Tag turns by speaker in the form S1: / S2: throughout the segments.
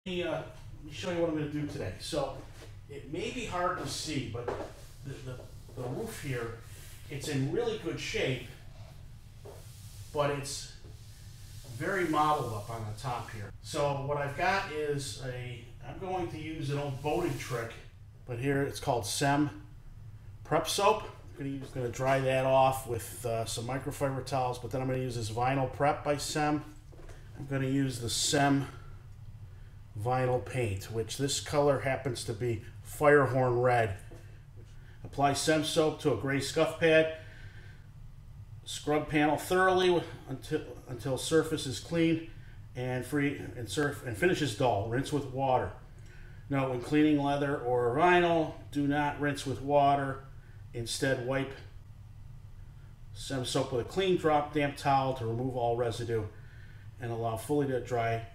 S1: Let me show you what I'm going to do today. So it may be hard to see, but the roof here, it's in really good shape, but it's very modeled up on the top here. So what I've got is I'm going to use an old boating trick, but here it's called SEM Prep Soap. I'm going to dry that off with some microfiber towels, but then I'm going to use this Vinyl Prep by SEM. I'm going to use the SEM Vinyl Paint, which this color happens to be Firehorn Red. Apply SEM soap to a gray scuff pad. Scrub panel thoroughly until surface is clean and free and finish is dull. Rinse with water. Note, when cleaning leather or vinyl, do not rinse with water. Instead, wipe SEM soap with a clean drop damp towel to remove all residue and allow fully to dry.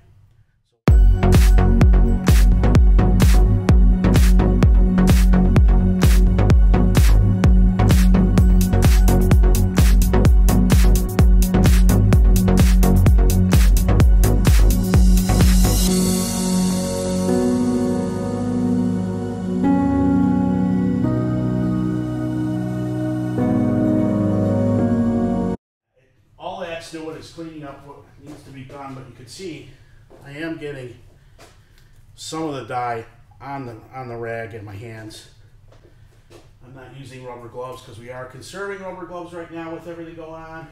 S1: Doing is cleaning up what needs to be done, but you can see I am getting some of the dye on the rag in my hands. I'm not using rubber gloves because we are conserving rubber gloves right now with everything going on.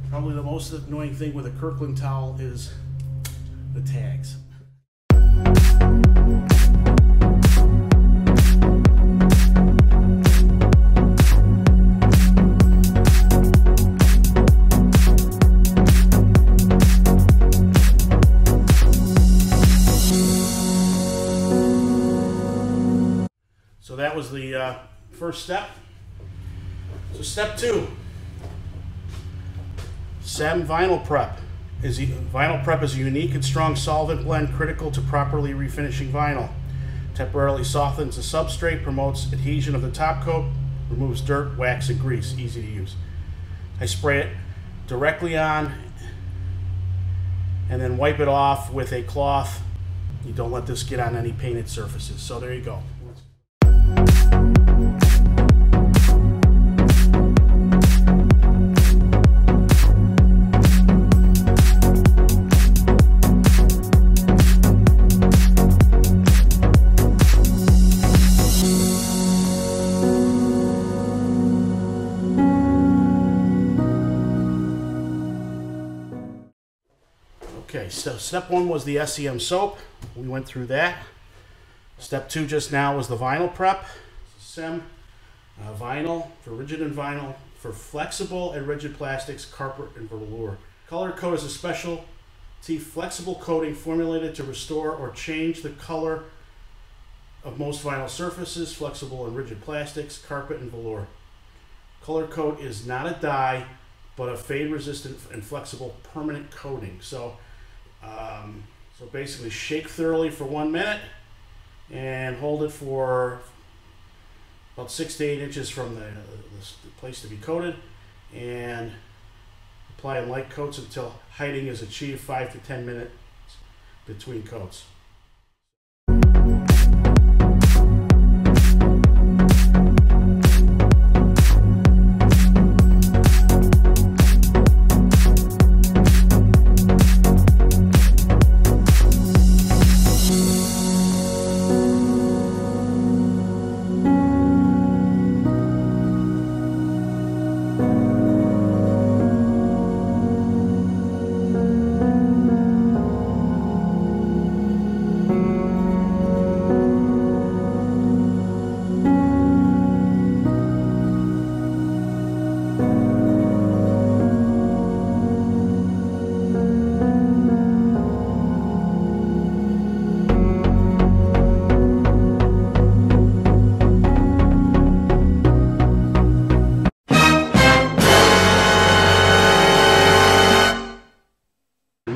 S1: Probably the most annoying thing with a Kirkland towel is the tags. So that was the first step. So step 2. SEM Vinyl Prep. Vinyl Prep is a unique and strong solvent blend critical to properly refinishing vinyl. Temporarily softens the substrate, promotes adhesion of the top coat, removes dirt, wax, and grease. Easy to use. I spray it directly on and then wipe it off with a cloth. You don't let this get on any painted surfaces. So there you go. Okay, so step 1 was the SEM soap. We went through that. Step 2 just now was the vinyl prep. SEM vinyl for rigid and vinyl for flexible and rigid plastics, carpet, and velour. Color coat is a specialty flexible coating formulated to restore or change the color of most vinyl surfaces, flexible and rigid plastics, carpet, and velour. Color coat is not a dye, but a fade-resistant and flexible permanent coating. So basically shake thoroughly for 1 minute and hold it for about 6 to 8 inches from the place to be coated, and apply in light coats until hiding is achieved. 5 to 10 minutes between coats.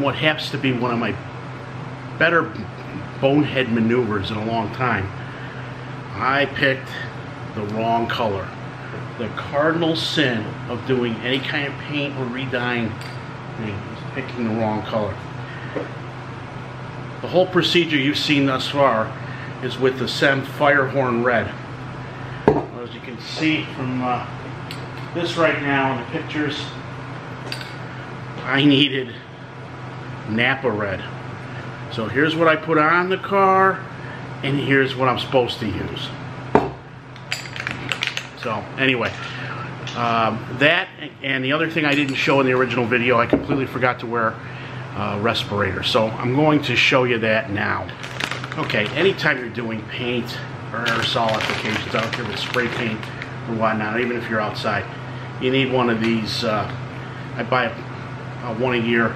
S1: what happens to be one of my better bonehead maneuvers in a long time. I picked the wrong color. The cardinal sin of doing any kind of paint or redying thing is picking the wrong color. The whole procedure you've seen thus far is with the SEM Firehorn Red. As you can see from this right now in the pictures, I needed Napa Red. So here's what I put on the car, and here's what I'm supposed to use. So anyway, that and the other thing I didn't show in the original video, I completely forgot to wear respirators. So I'm going to show you that now. Okay, anytime you're doing paint or aerosol applications, I don't care if it's spray paint or whatnot, even if you're outside, you need one of these. I buy one a year.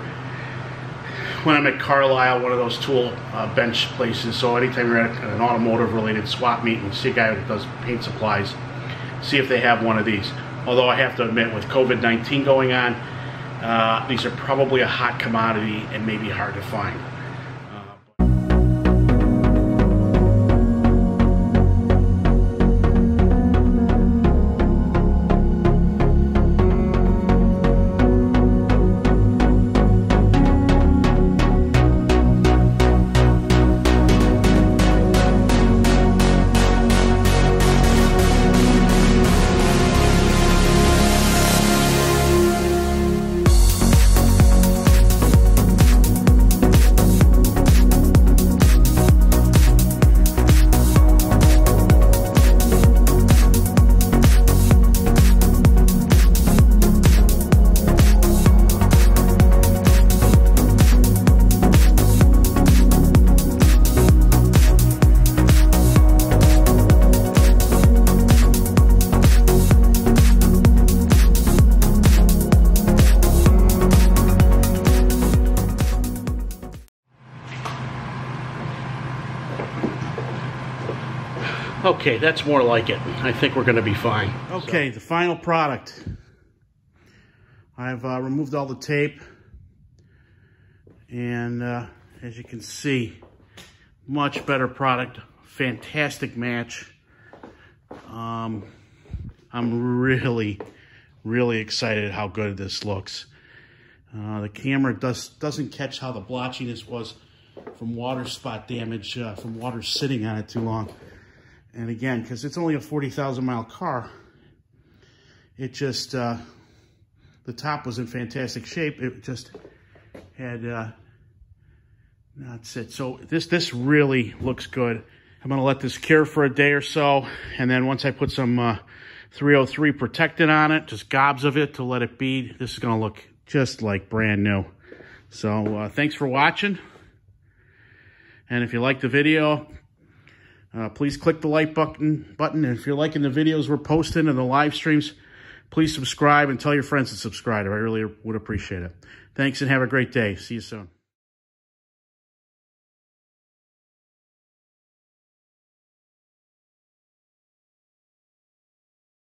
S1: When I'm at Carlisle, one of those tool bench places, so anytime you're at an automotive related swap meet and you see a guy that does paint supplies, see if they have one of these. Although I have to admit, with COVID-19 going on, these are probably a hot commodity and maybe hard to find. Okay, that's more like it. I think we're going to be fine. Okay, the final product. I've removed all the tape. And as you can see, much better product. Fantastic match. I'm really, really excited how good this looks. The camera doesn't catch how the blotchiness was from water spot damage, from water sitting on it too long. And again, because it's only a 40,000 mile car, it just, the top was in fantastic shape. It just had, that's it. So this really looks good. I'm gonna let this cure for a day or so. And then once I put some 303 protectant on it, just gobs of it to let it bead, this is gonna look just like brand new. So thanks for watching. And if you like the video, please click the like button. And if you're liking the videos we're posting and the live streams, please subscribe and tell your friends to subscribe. I really would appreciate it. Thanks and have a great day. See you soon.